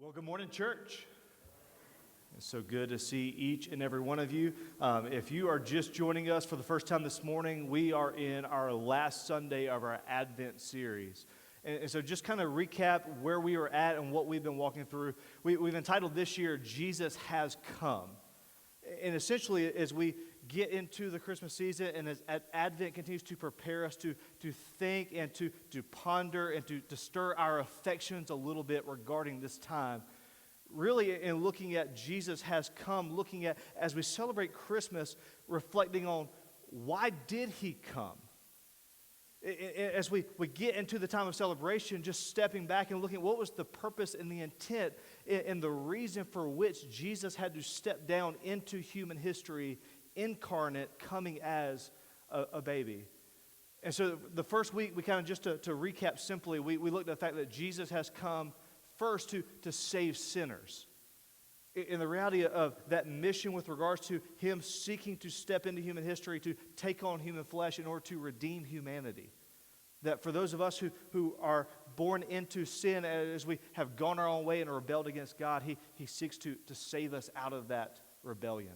Well, good morning, church. It's so good to see each and every one of you. If you are just joining us for the first time this morning, we are in our last Sunday of our Advent series. And so just kind of recap where we are at and what we've been walking through. We've entitled this year, Jesus Has Come. And essentially, as we get into the Christmas season and as Advent continues to prepare us to think and to ponder and to stir our affections a little bit regarding this time, really in looking at Jesus Has Come, looking at, as we celebrate Christmas, reflecting on why did he come? As we get into the time of celebration, just stepping back and looking at what was the purpose and the intent and the reason for which Jesus had to step down into human history, incarnate, coming as a baby. And so the first week, we kind of just to recap simply, we looked at the fact that Jesus has come first to save sinners. In the reality of that mission with regards to him seeking to step into human history, to take on human flesh in order to redeem humanity. That for those of us who are born into sin, as we have gone our own way and rebelled against God, he seeks to save us out of that rebellion.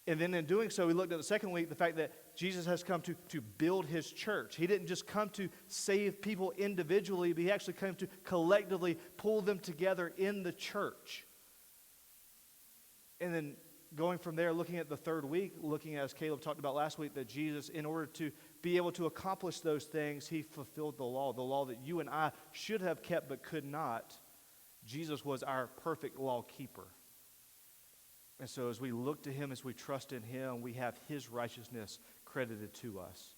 And then in doing so, we looked at the second week, the fact that Jesus has come to build his church. He didn't just come to save people individually, but he actually came to collectively pull them together in the church. And then going from there, looking at the third week, looking at, as Caleb talked about last week, that Jesus, in order to be able to accomplish those things, he fulfilled the law that you and I should have kept but could not. Jesus was our perfect law keeper. And so as we look to him, as we trust in him, we have his righteousness credited to us.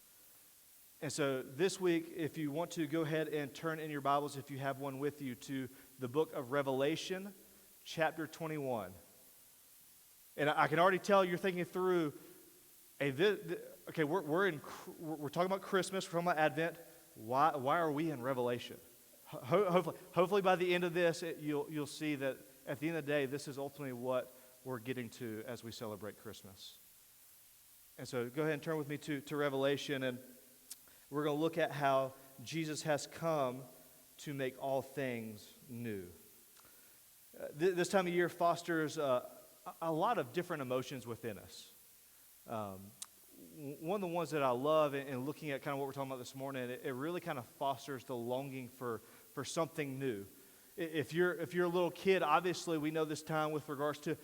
And so this week, if you want to go ahead and turn in your Bibles, if you have one with you, to the book of Revelation, chapter 21. And I can already tell you're thinking through, hey, we're talking about Christmas, we're talking about Advent. Why are we in Revelation? Hopefully by the end of this, you'll see that at the end of the day, this is ultimately what we're getting to as we celebrate Christmas. And so go ahead and turn with me to Revelation, and we're going to look at how Jesus has come to make all things new. This time of year fosters a lot of different emotions within us. One of the ones that I love, and looking at kind of what we're talking about this morning, it really kind of fosters the longing for something new. If you're a little kid, obviously we know this time with regards to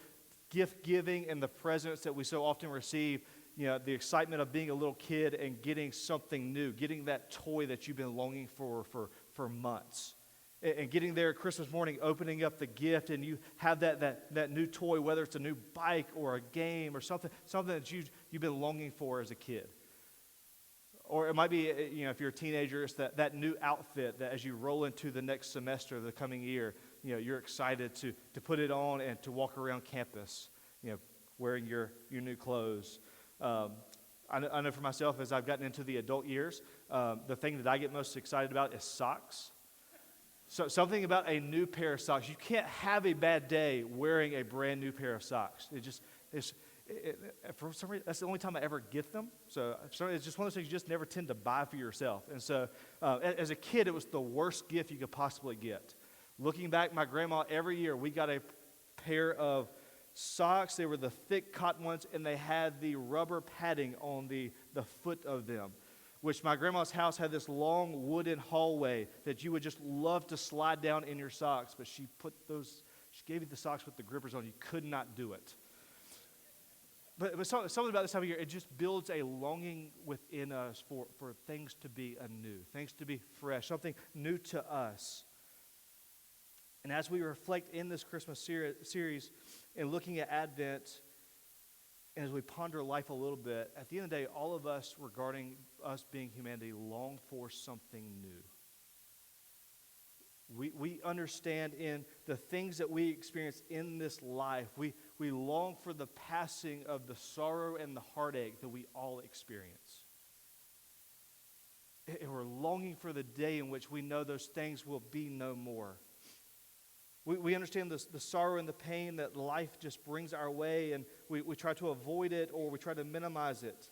gift giving and the presents that we so often receive, the excitement of being a little kid and getting something new, getting that toy that you've been longing for months. And getting there Christmas morning, opening up the gift, and you have that new toy, whether it's a new bike or a game or something that you've been longing for as a kid. Or it might be, if you're a teenager, it's that new outfit that as you roll into the next semester, the coming year, you're excited to put it on and to walk around campus, wearing your new clothes. I know for myself, as I've gotten into the adult years, the thing that I get most excited about is socks. So something about a new pair of socks. You can't have a bad day wearing a brand new pair of socks. For some reason, that's the only time I ever get them. So it's just one of those things you just never tend to buy for yourself. And so as a kid, it was the worst gift you could possibly get. Looking back, my grandma, every year, we got a pair of socks. They were the thick cotton ones, and they had the rubber padding on the foot of them, which my grandma's house had this long wooden hallway that you would just love to slide down in your socks, but she gave you the socks with the grippers on. You could not do it. But something about this time of year, it just builds a longing within us for things to be anew, things to be fresh, something new to us. And as we reflect in this Christmas series and looking at Advent, and as we ponder life a little bit, at the end of the day, all of us, regarding us being humanity, long for something new. We understand in the things that we experience in this life, we long for the passing of the sorrow and the heartache that we all experience. And we're longing for the day in which we know those things will be no more. We understand the sorrow and the pain that life just brings our way, and we try to avoid it or we try to minimize it.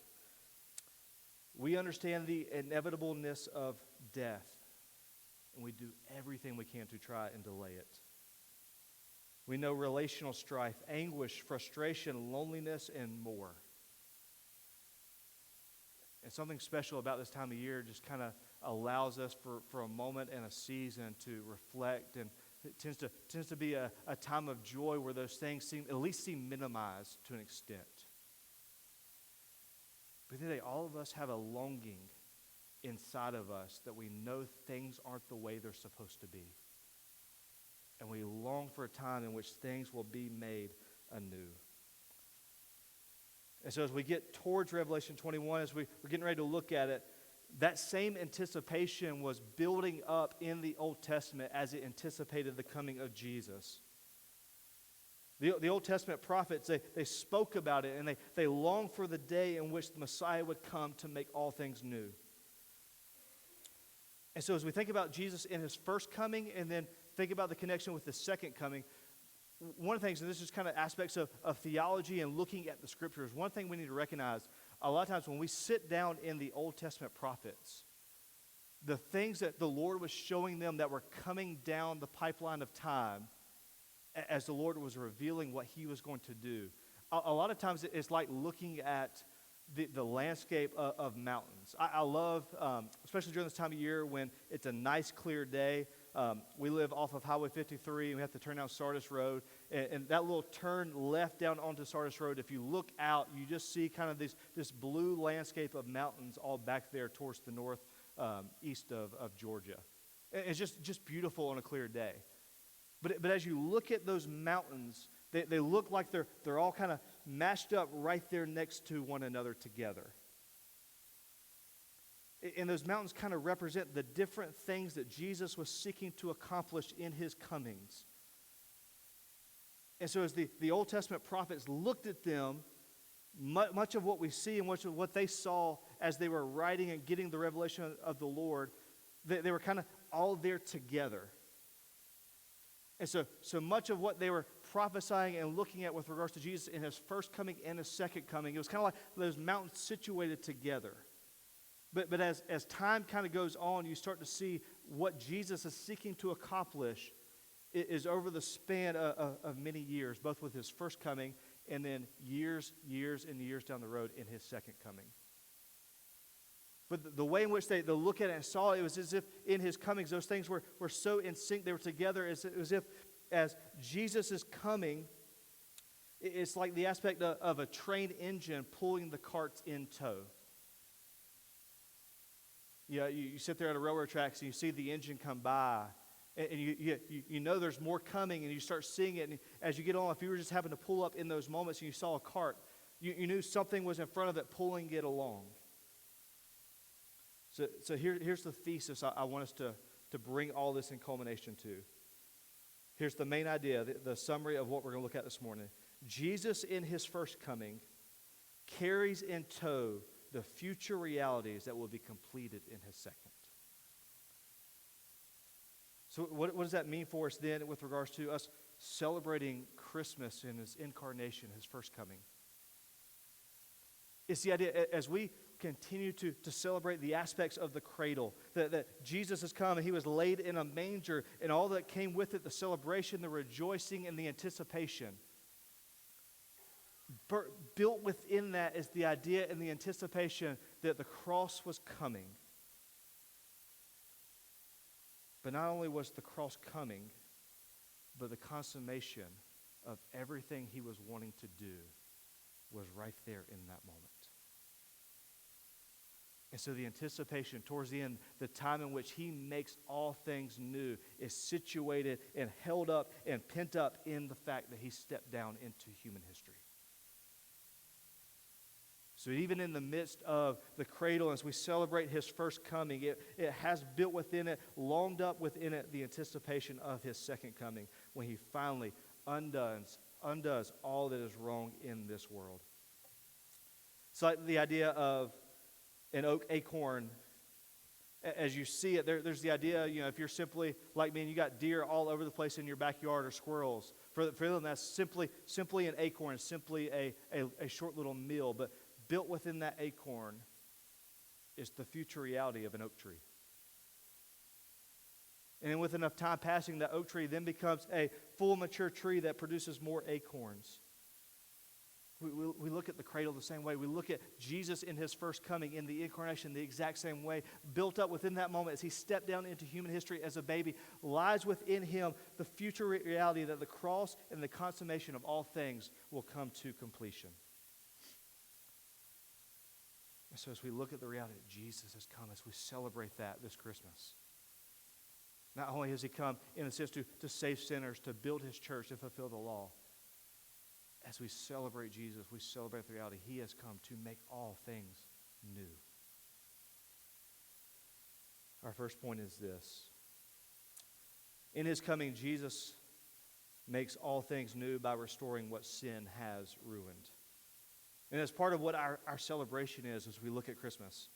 We understand the inevitableness of death. and we do everything we can to try and delay it. We know relational strife, anguish, frustration, loneliness, and more. And something special about this time of year just kind of allows us for a moment and a season to reflect, and it tends to be a time of joy where those things at least seem minimized to an extent. But today, all of us have a longing inside of us that we know things aren't the way they're supposed to be. And we long for a time in which things will be made anew. And so as we get towards Revelation 21, as we're getting ready to look at it, that same anticipation was building up in the Old Testament as it anticipated the coming of Jesus. The Old Testament prophets, they spoke about it, and they longed for the day in which the Messiah would come to make all things new. And so as we think about Jesus in his first coming, and then think about the connection with the second coming, one of the things, and this is kind of aspects of theology and looking at the Scriptures, one thing we need to recognize, a lot of times when we sit down in the Old Testament prophets, the things that the Lord was showing them that were coming down the pipeline of time as the Lord was revealing what he was going to do. A lot of times it's like looking at the landscape of mountains. I love, especially during this time of year when it's a nice clear day. We live off of Highway 53, and we have to turn down Sardis Road. And that little turn left down onto Sardis Road, if you look out, you just see kind of this blue landscape of mountains all back there towards the north, east of Georgia. It's just beautiful on a clear day. But as you look at those mountains, they look like they're all kind of mashed up right there next to one another together. And those mountains kind of represent the different things that Jesus was seeking to accomplish in his comings. And so as the Old Testament prophets looked at them, much of what we see and much of what they saw as they were writing and getting the revelation of the Lord, they were kind of all there together. And so much of what they were prophesying and looking at with regards to Jesus in his first coming and his second coming, it was kind of like those mountains situated together. But as time kind of goes on, you start to see what Jesus is seeking to accomplish is over the span of many years, both with his first coming and then years and years down the road in his second coming. But the way in which they look at it and saw it, it was as if in his comings, those things were so in sync, they were together, as if as Jesus is coming, it's like the aspect of a train engine pulling the carts in tow. You sit there at a railroad tracks and you see the engine come by, and you know there's more coming, and you start seeing it. And as you get on, if you were just having to pull up in those moments and you saw a cart, you knew something was in front of it pulling it along. So here's the thesis I want us to bring all this in culmination to. Here's the main idea, the summary of what we're going to look at this morning. Jesus in his first coming carries in tow the future realities that will be completed in his second. So what does that mean for us then with regards to us celebrating Christmas and his incarnation, his first coming? It's the idea, as we continue to celebrate the aspects of the cradle, that Jesus has come and he was laid in a manger, and all that came with it, the celebration, the rejoicing, and the anticipation. Built within that is the idea and the anticipation that the cross was coming. But not only was the cross coming, but the consummation of everything he was wanting to do was right there in that moment. And so the anticipation towards the end, the time in which he makes all things new, is situated and held up and pent up in the fact that he stepped down into human history. So even in the midst of the cradle, as we celebrate his first coming, it has built within it, longed up within it, the anticipation of his second coming, when he finally undoes all that is wrong in this world. It's like the idea of an oak acorn. As you see it, there's the idea, if you're simply like me and you got deer all over the place in your backyard, or squirrels, for them that's simply an acorn, simply a short little meal. But built within that acorn is the future reality of an oak tree. And then with enough time passing, that oak tree then becomes a full mature tree that produces more acorns. We look at the cradle the same way. We look at Jesus in his first coming in the incarnation the exact same way. Built up within that moment as he stepped down into human history as a baby, lies within him the future reality that the cross and the consummation of all things will come to completion. And so as we look at the reality that Jesus has come, as we celebrate that this Christmas, not only has he come in a sense to save sinners, to build his church, to fulfill the law, as we celebrate Jesus, we celebrate the reality he has come to make all things new. Our first point is this. In his coming, Jesus makes all things new by restoring what sin has ruined. And as part of what our celebration is as we look at Christmas.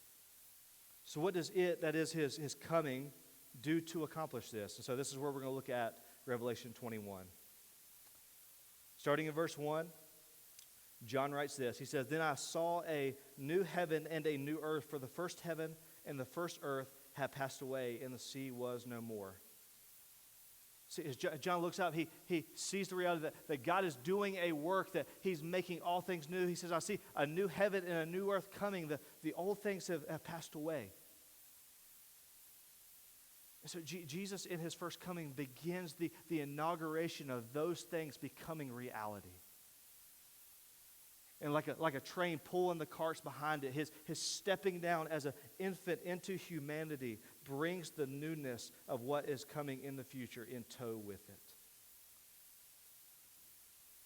So what does it, that is his coming, do to accomplish this? And so this is where we're going to look at Revelation 21. Starting in verse 1, John writes this. He says, "Then I saw a new heaven and a new earth, for the first heaven and the first earth had passed away, and the sea was no more." See, as John looks up, he sees the reality that God is doing a work, that he's making all things new. He says, I see a new heaven and a new earth coming. The old things have passed away. And so Jesus in his first coming begins the inauguration of those things becoming reality. And like a train pulling the carts behind it, his stepping down as an infant into humanity brings the newness of what is coming in the future in tow with it.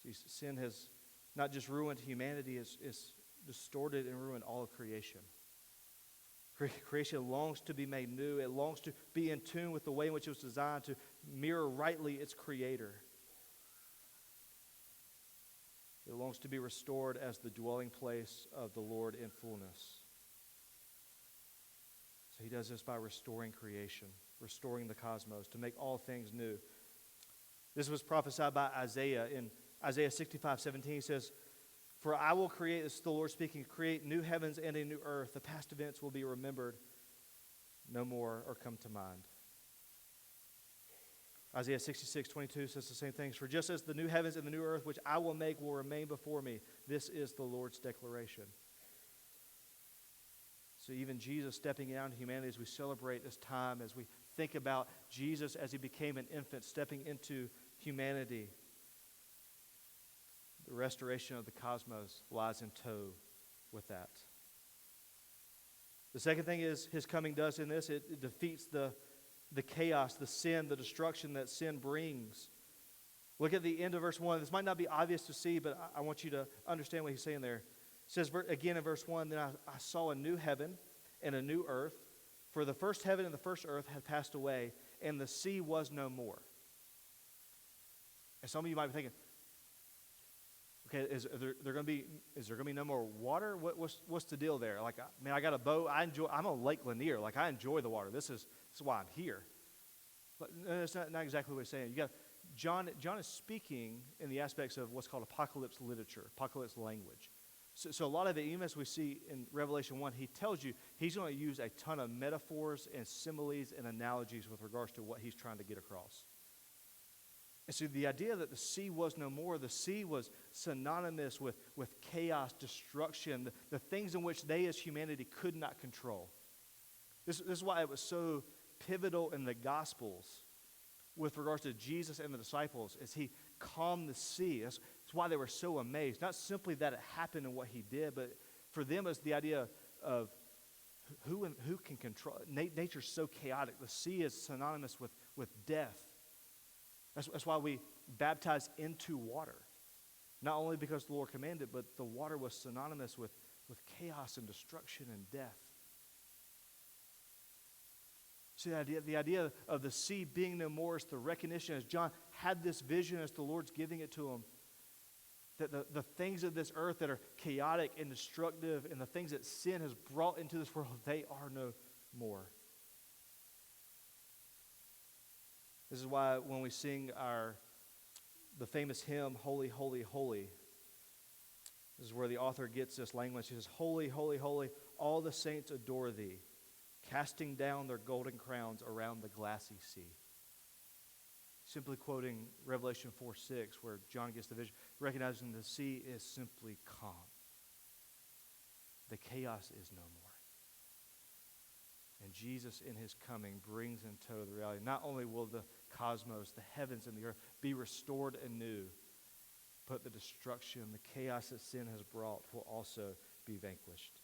See, sin has not just ruined humanity, it's distorted and ruined all of creation. Creation longs to be made new. It longs to be in tune with the way in which it was designed to mirror rightly its creator. It longs to be restored as the dwelling place of the Lord in fullness. So he does this by restoring creation, restoring the cosmos, to make all things new. This was prophesied by Isaiah. In Isaiah 65:17, he says, "For I will create," this is the Lord speaking, "create new heavens and a new earth. The past events will be remembered no more or come to mind." Isaiah 66:22 says the same things. "For just as the new heavens and the new earth which I will make will remain before me, this is the Lord's declaration." So even Jesus stepping down to humanity as we celebrate this time, as we think about Jesus as he became an infant stepping into humanity, the restoration of the cosmos lies in tow with that. The second thing is his coming does in this, it defeats the chaos, the sin, the destruction that sin brings. Look at the end of verse 1. This might not be obvious to see, but I want you to understand what he's saying there. It says again in verse 1, "Then I saw a new heaven and a new earth, for the first heaven and the first earth had passed away, and the sea was no more." And some of you might be thinking, okay, is there going to be no more water? What's the deal there? Like, man, I got a boat. I'm on Lake Lanier. Like, I enjoy the water. This is why I'm here. But no, that's not exactly what he's saying. John is speaking in the aspects of what's called apocalypse literature, apocalypse language. So a lot of it, even as we see in Revelation 1, he tells you he's going to use a ton of metaphors and similes and analogies with regards to what he's trying to get across. And so the idea that the sea was no more, the sea was synonymous with chaos, destruction, the things in which they as humanity could not control. This is why it was so pivotal in the Gospels with regards to Jesus and the disciples as he calmed the sea. That's why they were so amazed. Not simply that it happened and what he did, but for them it's the idea of who can control. Nature's so chaotic. The sea is synonymous with death. That's why we baptize into water. Not only because the Lord commanded, but the water was synonymous with chaos and destruction and death. See, the idea of the sea being no more is the recognition, as John had this vision as the Lord's giving it to him, that the things of this earth that are chaotic and destructive and the things that sin has brought into this world, they are no more. This is why when we sing the famous hymn, "Holy, Holy, Holy," this is where the author gets this language. He says, "Holy, holy, holy, all the saints adore thee, casting down their golden crowns around the glassy sea." simply quoting Revelation 4:6, where John gets the vision, recognizing the sea is simply calm. The chaos is no more. And Jesus in his coming brings in tow the reality. Not only will the cosmos, the heavens and the earth be restored anew, but the destruction, the chaos that sin has brought will also be vanquished.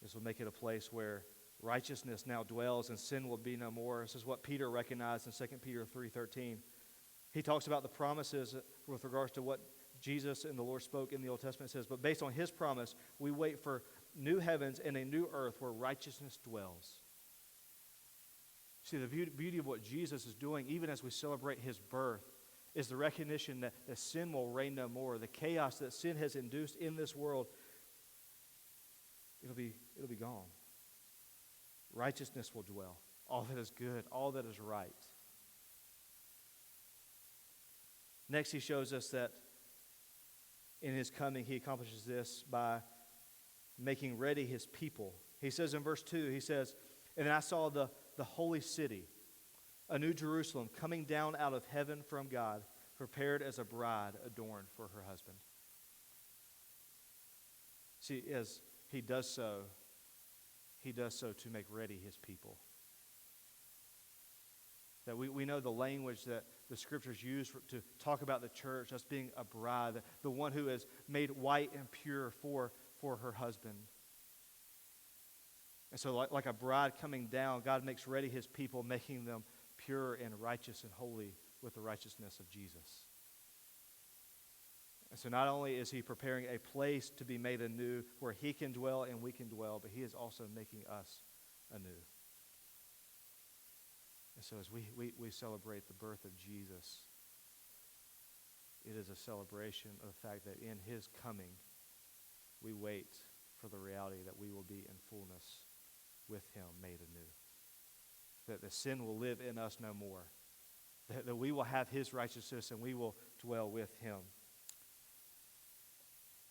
This will make it a place where righteousness now dwells and sin will be no more. This is what Peter recognized in 2 Peter 3:13. He talks about the promises with regards to what Jesus and the Lord spoke in the Old Testament. It says, but based on his promise, we wait for new heavens and a new earth where righteousness dwells. See, the beauty of what Jesus is doing, even as we celebrate his birth, is the recognition that sin will reign no more. The chaos that sin has induced in this world, it'll be gone. Righteousness will dwell. All that is good, all that is right. Next, he shows us that in his coming, he accomplishes this by making ready his people. He says in verse 2, he says, and then I saw the holy city, a new Jerusalem, coming down out of heaven from God, prepared as a bride adorned for her husband. See, as he does so to make ready his people. That we know the language that the Scriptures use to talk about the church as being a bride, the one who is made white and pure for her husband. And so like a bride coming down, God makes ready his people, making them pure and righteous and holy with the righteousness of Jesus. And so not only is he preparing a place to be made anew where he can dwell and we can dwell, but he is also making us anew. And so as we celebrate the birth of Jesus, it is a celebration of the fact that in his coming, we wait for the reality that we will be in fullness with him made anew. That the sin will live in us no more. That we will have his righteousness and we will dwell with him.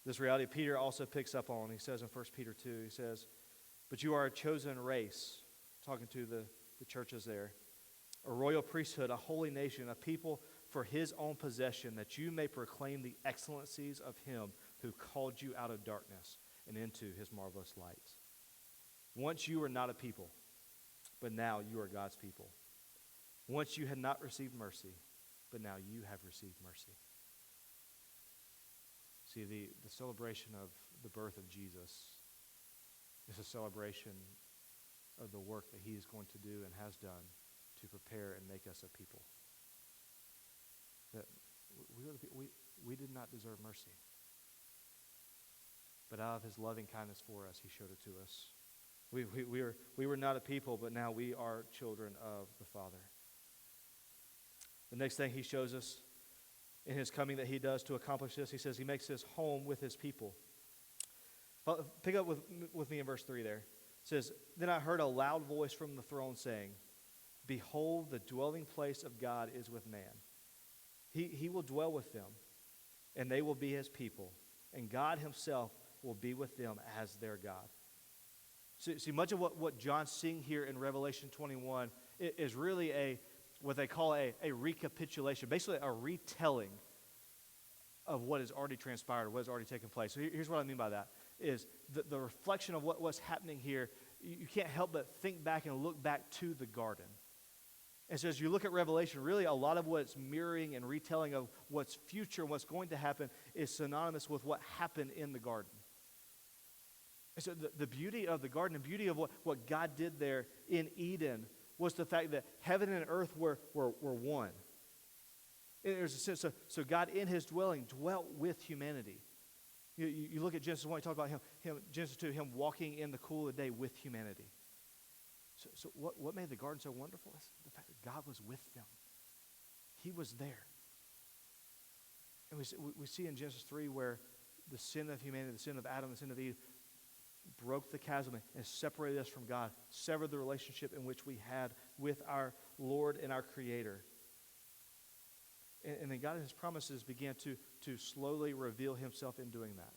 This reality Peter also picks up on. He says in 1 Peter 2, he says, but you are a chosen race, talking to the churches there, a royal priesthood, a holy nation, a people for his own possession, that you may proclaim the excellencies of him who called you out of darkness and into his marvelous light. Once you were not a people, but now you are God's people. Once you had not received mercy, but now you have received mercy. See, the celebration of the birth of Jesus is a celebration of the work that he is going to do and has done to prepare and make us a people. That we did not deserve mercy. But out of his loving kindness for us, he showed it to us. We were not a people, but now we are children of the Father. The next thing he shows us in his coming that he does to accomplish this, he says he makes his home with his people. Pick up with me in verse 3 there. It says, then I heard a loud voice from the throne saying, behold, the dwelling place of God is with man. He will dwell with them, and they will be his people, and God himself will be with them as their God. See, much of what John's seeing here in Revelation 21 is really what they call a recapitulation, basically a retelling of what has already transpired, what has already taken place. So here's what I mean by that, is the reflection of what's happening here. You can't help but think back and look back to the garden. And so as you look at Revelation, really a lot of what it's mirroring and retelling of what's future and what's going to happen is synonymous with what happened in the garden. And so the beauty of the garden, the beauty of what God did there in Eden was the fact that heaven and earth were one. And there's a sense so God in his dwelling dwelt with humanity. You look at Genesis 1, you talk about him Genesis 2, him walking in the cool of the day with humanity. So what made the garden so wonderful is the fact that God was with them. He was there. And we see in Genesis 3 where the sin of humanity, the sin of Adam, the sin of Eve, broke the chasm and separated us from God, severed the relationship in which we had with our Lord and our Creator. And then God in his promises began to slowly reveal himself in doing that.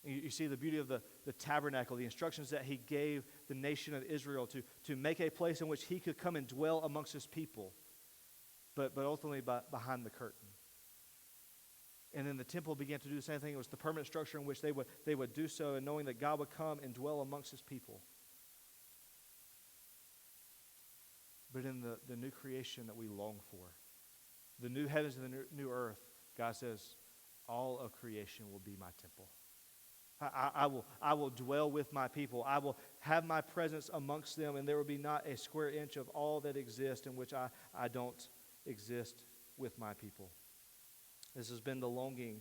And you see the beauty of the tabernacle, the instructions that he gave the nation of Israel to make a place in which he could come and dwell amongst his people, but ultimately behind the curtain. And then the temple began to do the same thing. It was the permanent structure in which they would do so, and knowing that God would come and dwell amongst his people. But in the new creation that we long for, the new heavens and the new earth, God says, all of creation will be my temple. I will dwell with my people. I will have my presence amongst them, and there will be not a square inch of all that exists in which I don't exist with my people. This has been the longing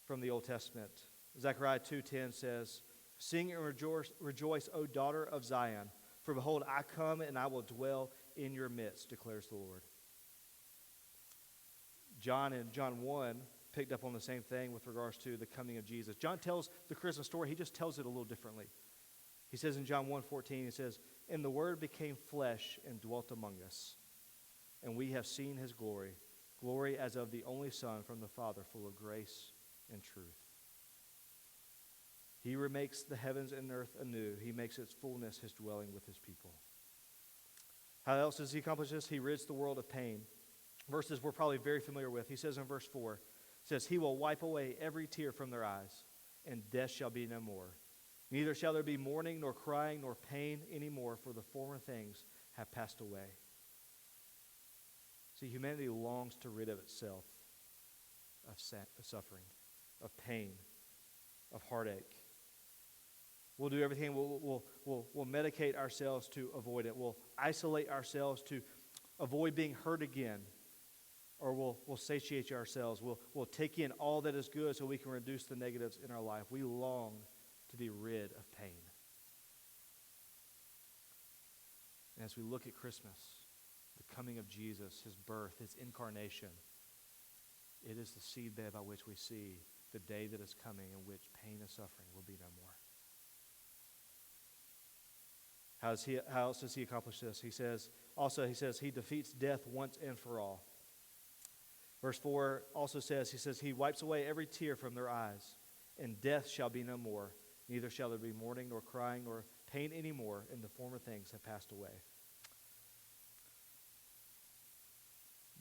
from the Old Testament. Zechariah 2:10 says, "Sing and rejoice, O daughter of Zion, for behold, I come and I will dwell in your midst, declares the Lord." John in John 1 picked up on the same thing with regards to the coming of Jesus. John tells the Christmas story. He just tells it a little differently. He says in John 1:14, he says, "And the Word became flesh and dwelt among us, and we have seen his glory, glory as of the only Son from the Father, full of grace and truth." He remakes the heavens and earth anew. He makes its fullness his dwelling with his people. How else does he accomplish this? He rids the world of pain. Verses we're probably very familiar with. He says in verse 4, says, "He will wipe away every tear from their eyes, and death shall be no more. Neither shall there be mourning, nor crying, nor pain anymore, for the former things have passed away." See, humanity longs to rid of itself of suffering, of pain, of heartache. We'll do everything. We'll medicate ourselves to avoid it. We'll isolate ourselves to avoid being hurt again. Or we'll satiate ourselves. We'll take in all that is good so we can reduce the negatives in our life. We long to be rid of pain. And as we look at Christmas, the coming of Jesus, his birth, his incarnation, it is the seedbed by which we see the day that is coming in which pain and suffering will be no more. How else does he accomplish this? He says he defeats death once and for all. Verse 4 also says, he wipes away every tear from their eyes, and death shall be no more. Neither shall there be mourning, nor crying, nor pain anymore, and the former things have passed away.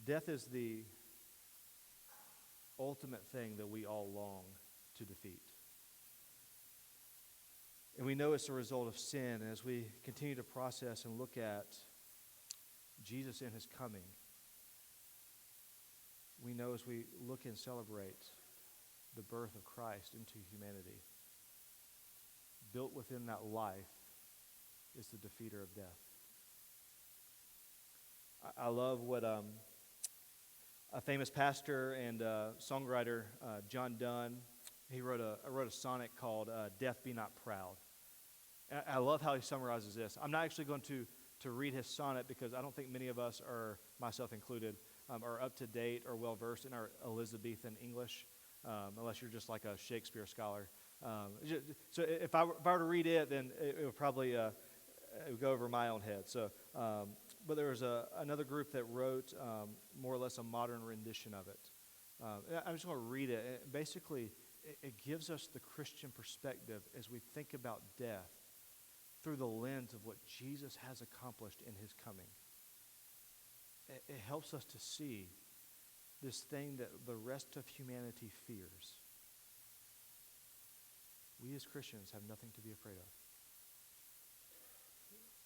Death is the ultimate thing that we all long to defeat. And we know it's a result of sin. And as we continue to process and look at Jesus in his coming, we know as we look and celebrate the birth of Christ into humanity, built within that life is the defeater of death. I love what a famous pastor and songwriter, John Donne, he wrote a sonnet called "Death Be Not Proud." And I love how he summarizes this. I'm not actually going to read his sonnet because I don't think many of us, are myself included, are up to date or well versed in our Elizabethan English, unless you're just like a Shakespeare scholar. So if I were to read it, then it would probably it would go over my own head. So, but there was another group that wrote more or less a modern rendition of it. I'm just going to read it. Basically, it gives us the Christian perspective as we think about death through the lens of what Jesus has accomplished in his coming. It helps us to see this thing that the rest of humanity fears. We as Christians have nothing to be afraid of.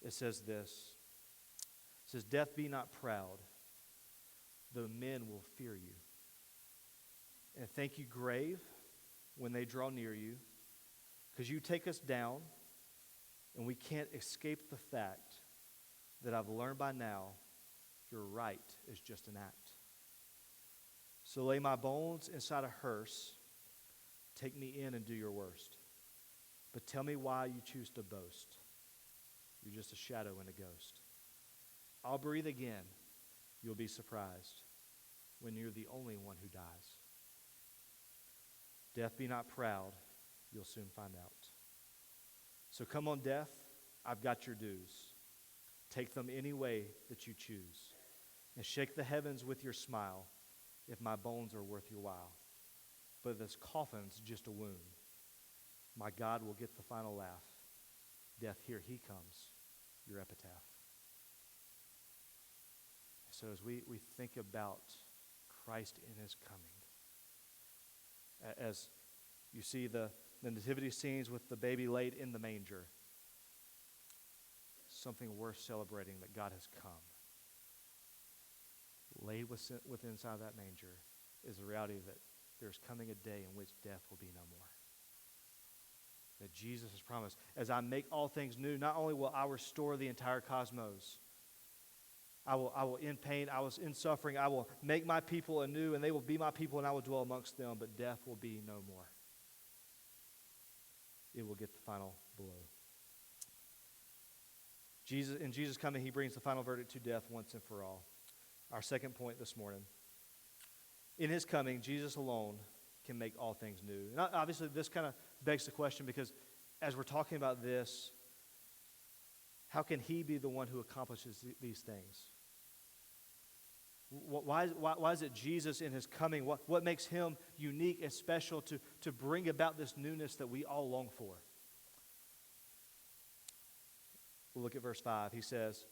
It says this. It says, "Death, be not proud, though men will fear you. And think you grave when they draw near you, because you take us down, and we can't escape the fact that I've learned by now your right is just an act. So lay my bones inside a hearse, take me in and do your worst. But tell me why you choose to boast. You're just a shadow and a ghost. I'll breathe again. You'll be surprised when you're the only one who dies. Death, be not proud. You'll soon find out. So come on, death, I've got your dues. Take them any way that you choose. And shake the heavens with your smile if my bones are worth your while. But this coffin's just a wound. My God will get the final laugh. Death, here he comes, your epitaph. So as we think about Christ in his coming, as you see the nativity scenes with the baby laid in the manger, something worth celebrating that God has come. Laid within inside that manger is the reality that there's coming a day in which death will be no more. That Jesus has promised, as I make all things new, not only will I restore the entire cosmos, I will end pain, I will end suffering, I will make my people anew, and they will be my people, and I will dwell amongst them, but death will be no more. It will get the final blow. In Jesus' coming, he brings the final verdict to death once and for all. Our second point this morning. In his coming, Jesus alone can make all things new. And obviously, this kind of begs the question, because as we're talking about this, how can he be the one who accomplishes these things? Why is it Jesus in his coming? What makes him unique and special to bring about this newness that we all long for? We'll look at verse 5. He says,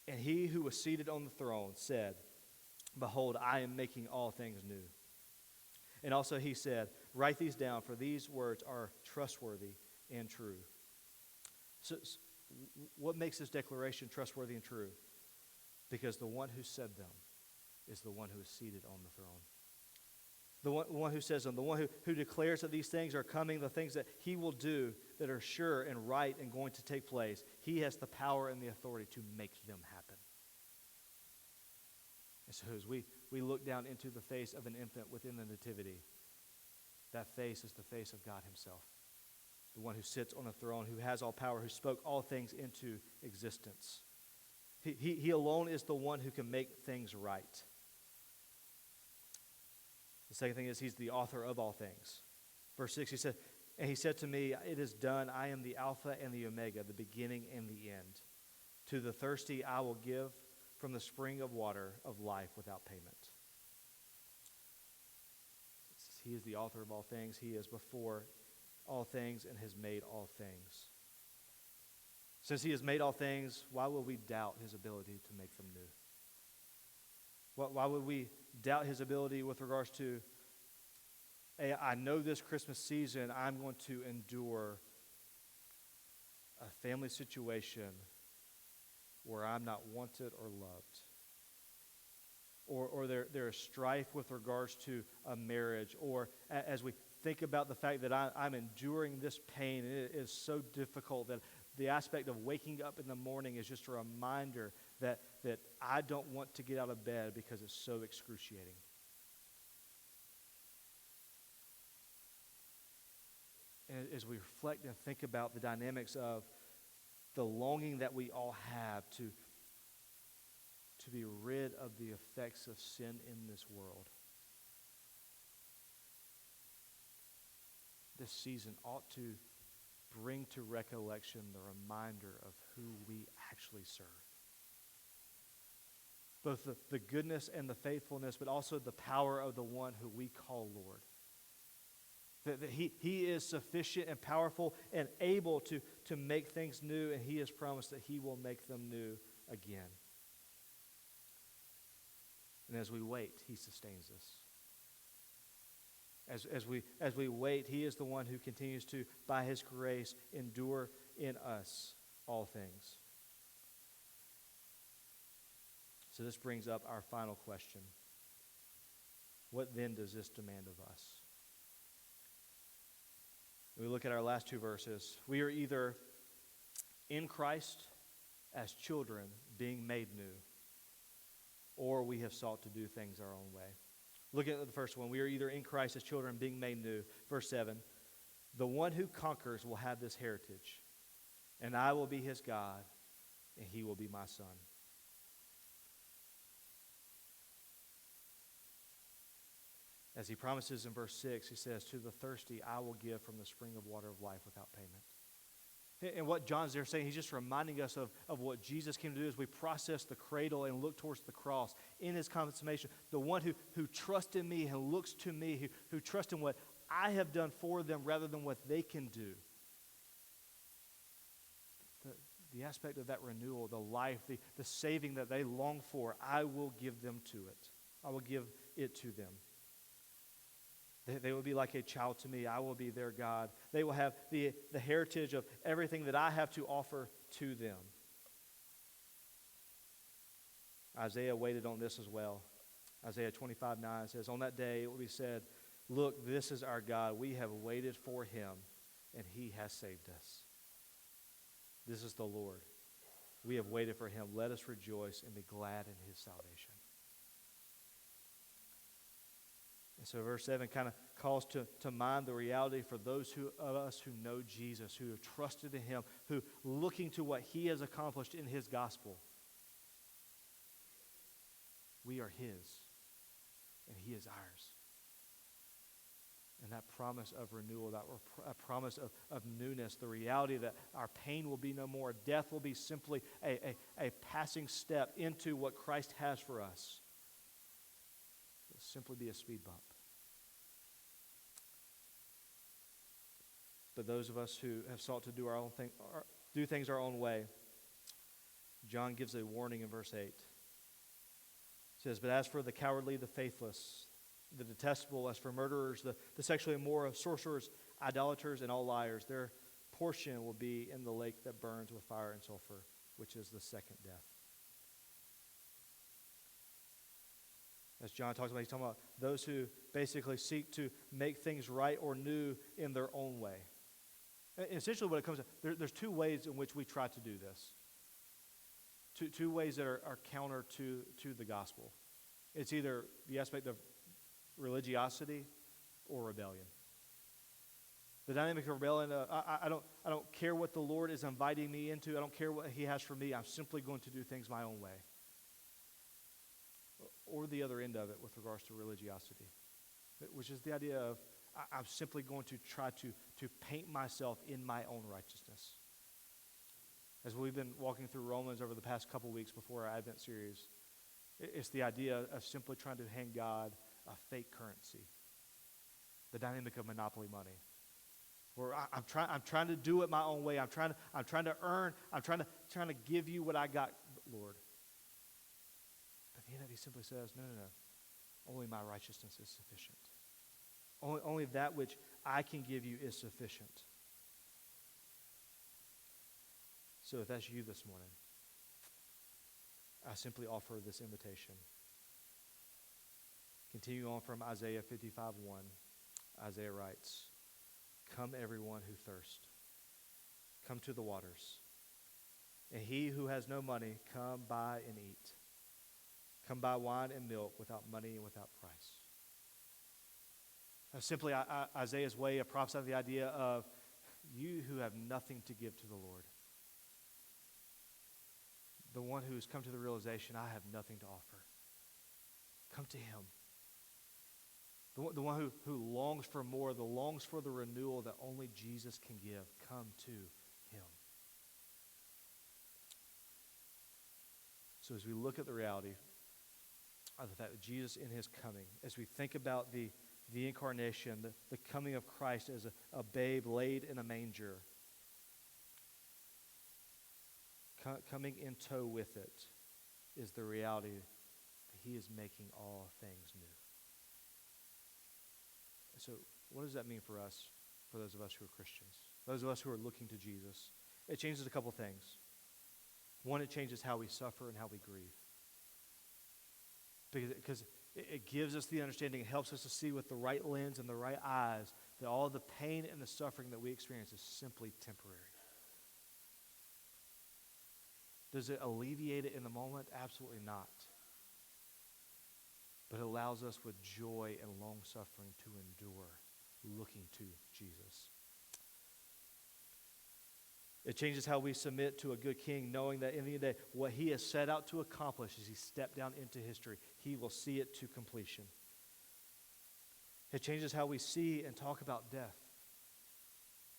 "And he who was seated on the throne said, 'Behold, I am making all things new.' And also he said, 'Write these down, for these words are trustworthy and true.'" So what makes this declaration trustworthy and true? Because the one who said them is the one who is seated on the throne. The one who says them, the one who declares that these things are coming, the things that he will do that are sure and right and going to take place, he has the power and the authority to make them happen. And so as we look down into the face of an infant within the nativity, that face is the face of God himself, the one who sits on a throne, who has all power, who spoke all things into existence. He alone is the one who can make things right. The second thing is he's the author of all things. Verse 6, he said, "And he said to me, 'It is done. I am the Alpha and the Omega, the beginning and the end. To the thirsty I will give from the spring of water of life without payment.'" He is the author of all things. He is before all things and has made all things. Since he has made all things, why will we doubt his ability to make them new? Why would we doubt his ability with regards to, hey, I know this Christmas season I'm going to endure a family situation where I'm not wanted or loved. Or there is strife with regards to a marriage. Or as we think about the fact that I'm enduring this pain, and it is so difficult that the aspect of waking up in the morning is just a reminder that I don't want to get out of bed because it's so excruciating. And as we reflect and think about the dynamics of the longing that we all have to be rid of the effects of sin in this world, this season ought to bring to recollection the reminder of who we actually serve. Both the goodness and the faithfulness, but also the power of the one who we call Lord. That he is sufficient and powerful and able to make things new, and he has promised that he will make them new again. And as we wait, he sustains us. As we wait, he is the one who continues to, by his grace, endure in us all things. So this brings up our final question. What then does this demand of us? We look at our last two verses. We are either in Christ as children being made new, or we have sought to do things our own way. Look at the first one. We are either in Christ as children being made new. Verse 7, "The one who conquers will have this heritage, and I will be his God, and he will be my son." As he promises in verse 6, he says, "To the thirsty I will give from the spring of water of life without payment." And what John's there saying, he's just reminding us of what Jesus came to do as we process the cradle and look towards the cross in his consummation. The one who trusts in me and looks to me, who trusts in what I have done for them rather than what they can do. The aspect of that renewal, the life, the saving that they long for, I will give them to it. I will give it to them. They will be like a child to me. I will be their God. They will have the heritage of everything that I have to offer to them. Isaiah waited on this as well. Isaiah 25:9 says, on that day it will be said, look, this is our God. We have waited for him, and he has saved us. This is the Lord. We have waited for him. Let us rejoice and be glad in his salvation. And so verse 7 kind of calls to mind the reality for those of us who know Jesus, who have trusted in him, who looking to what he has accomplished in his gospel. We are his, and he is ours. And that promise of renewal, that promise of newness, the reality that our pain will be no more, death will be simply a passing step into what Christ has for us. It will simply be a speed bump. But those of us who have sought to do our own thing, do things our own way, John gives a warning in verse 8. It says, but as for the cowardly, the faithless, the detestable, as for murderers, the sexually immoral, sorcerers, idolaters, and all liars, their portion will be in the lake that burns with fire and sulfur, which is the second death. As John talks about, he's talking about those who basically seek to make things right or new in their own way. And essentially what it comes to, there's two ways in which we try to do this. Two ways that are counter to the gospel. It's either the aspect of religiosity or rebellion. The dynamic of rebellion, I don't care what the Lord is inviting me into. I don't care what he has for me. I'm simply going to do things my own way. Or the other end of it with regards to religiosity, which is the idea of I'm simply going to try to paint myself in my own righteousness. As we've been walking through Romans over the past couple weeks before our Advent series, it's the idea of simply trying to hand God a fake currency. The dynamic of monopoly money. Where I'm trying to do it my own way. I'm trying to earn. I'm trying to give you what I got, Lord. But at the end of it, he simply says, no. Only my righteousness is sufficient. Only that which I can give you is sufficient. So if that's you this morning, I simply offer this invitation. Continue on from Isaiah 55:1. Isaiah writes, come everyone who thirsts, come to the waters. And he who has no money, come buy and eat. Come buy wine and milk without money and without price. Simply Isaiah's way of prophesying the idea of you who have nothing to give to the Lord. The one who has come to the realization, I have nothing to offer. Come to him. The one who longs for more, the longs for the renewal that only Jesus can give. Come to him. So as we look at the reality of the fact that Jesus in his coming, as we think about the incarnation, the coming of Christ as a babe laid in a manger, coming in tow with it is the reality that he is making all things new. So what does that mean for us, for those of us who are Christians, those of us who are looking to Jesus? It changes a couple things. One, it changes how we suffer and how we grieve. Because it gives us the understanding, it helps us to see with the right lens and the right eyes that all the pain and the suffering that we experience is simply temporary. Does it alleviate it in the moment? Absolutely not. But it allows us with joy and long suffering to endure, looking to Jesus. It changes how we submit to a good king, knowing that in the end of the day, what he has set out to accomplish as he stepped down into history, he will see it to completion. It changes how we see and talk about death.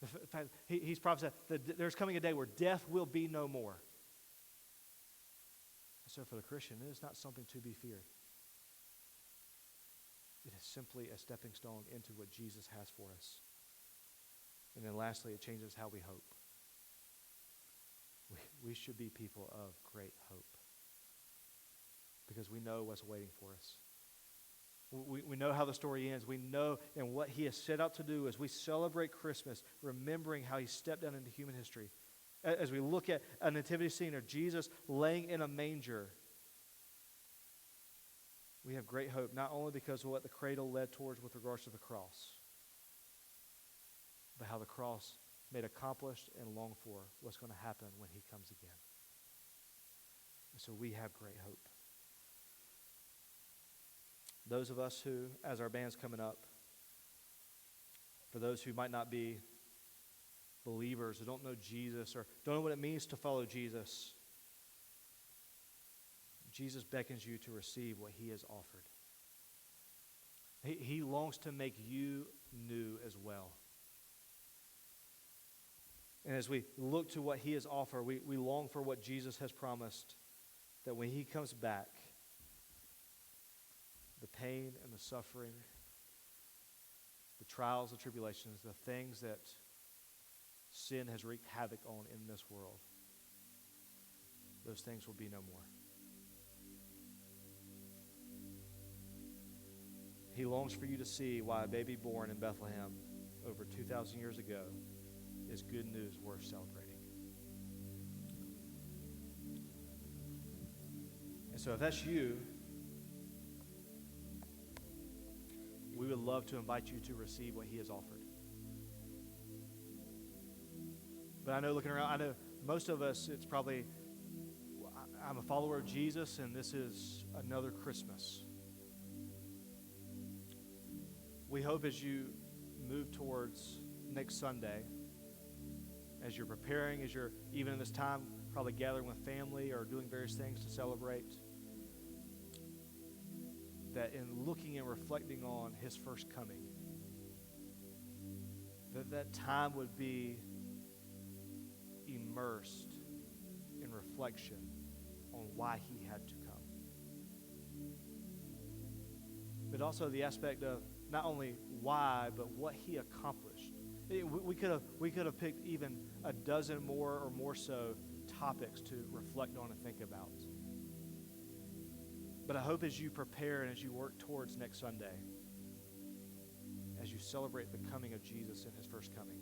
In fact, he's prophesied that there's coming a day where death will be no more. So for the Christian, it is not something to be feared. It is simply a stepping stone into what Jesus has for us. And then lastly, it changes how we hope. We should be people of great hope because we know what's waiting for us. We know how the story ends. We know and what he has set out to do as we celebrate Christmas, remembering how he stepped down into human history. As we look at a nativity scene of Jesus laying in a manger, we have great hope, not only because of what the cradle led towards with regards to the cross, but how the cross made accomplished and longed for what's going to happen when he comes again. And so we have great hope. Those of us who, as our band's coming up, for those who might not be believers, who don't know Jesus or don't know what it means to follow Jesus, Jesus beckons you to receive what he has offered. He longs to make you new as well. And as we look to what he has offered, we long for what Jesus has promised, that when he comes back, the pain and the suffering, the trials, the tribulations, the things that sin has wreaked havoc on in this world, those things will be no more. He longs for you to see why a baby born in Bethlehem over 2,000 years ago is good news worth celebrating. And so if that's you, we would love to invite you to receive what he has offered. But I know looking around, I know most of us, it's probably, I'm a follower of Jesus and this is another Christmas. We hope as you move towards next Sunday, as you're preparing, as you're even in this time probably gathering with family or doing various things to celebrate, that in looking and reflecting on his first coming, that time would be immersed in reflection on why he had to come. But also the aspect of not only why, but what he accomplished. We could have picked even a dozen more or more so topics to reflect on and think about. But I hope as you prepare and as you work towards next Sunday, as you celebrate the coming of Jesus and his first coming,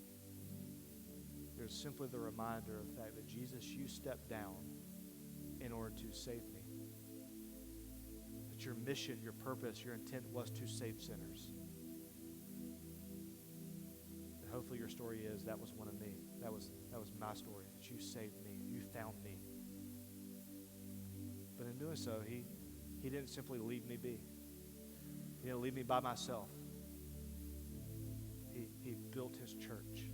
there's simply the reminder of the fact that Jesus, you stepped down in order to save me. That your mission, your purpose, your intent was to save sinners. And hopefully your story is, that was one of me. That was my story, that you saved me, you found me. But in doing so, he didn't simply leave me be. He didn't leave me by myself. He built his church,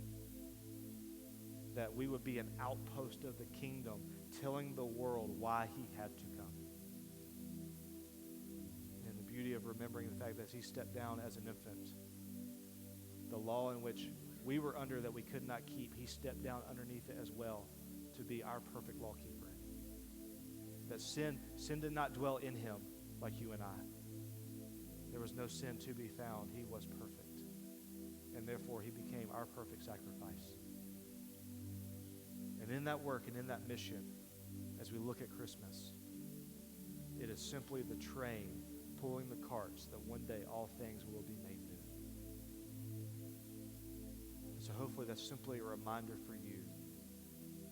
that we would be an outpost of the kingdom, telling the world why he had to come. And the beauty of remembering the fact that he stepped down as an infant, the law in which we were under that we could not keep, he stepped down underneath it as well to be our perfect law keeper. That sin did not dwell in him like you and I. There was no sin to be found. He was perfect. And therefore, he became our perfect sacrifice. And in that work and in that mission, as we look at Christmas, it is simply the train pulling the carts that one day all things will be made new. So hopefully that's simply a reminder for you.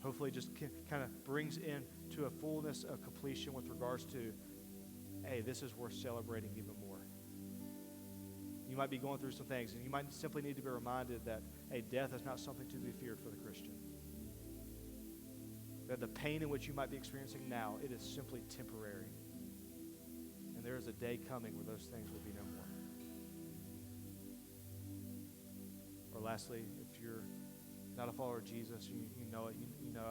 Hopefully just kind of brings in to a fullness of completion with regards to, hey, this is worth celebrating even more. You might be going through some things, and you might simply need to be reminded that, hey, death is not something to be feared for the Christian. That the pain in which you might be experiencing now, it is simply temporary. And there is a day coming where those things will be no more. Or lastly, if you're not a follower of Jesus, you know it. You know,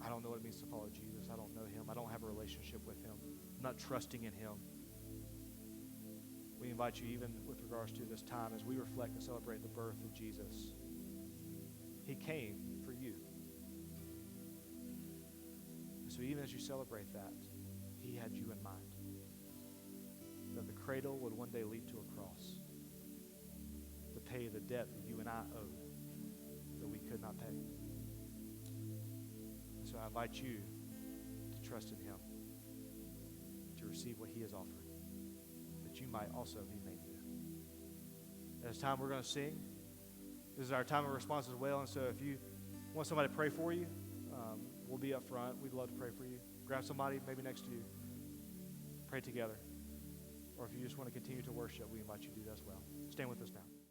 I don't know what it means to follow Jesus. I don't know him. I don't have a relationship with him. I'm not trusting in him. We invite you, even with regards to this time, as we reflect and celebrate the birth of Jesus. He came for you. And so even as you celebrate that, he had you in mind. That the cradle would one day lead to a cross to pay the debt that you and I owed, that we could not pay. And so I invite you to trust in him, to receive what he has offered, that you might also be made new. At this time, we're going to sing. This is our time of response as well. And so if you want somebody to pray for you, we'll be up front. We'd love to pray for you. Grab somebody maybe next to you. Pray together. Or if you just want to continue to worship, we invite you to do that as well. Stand with us now.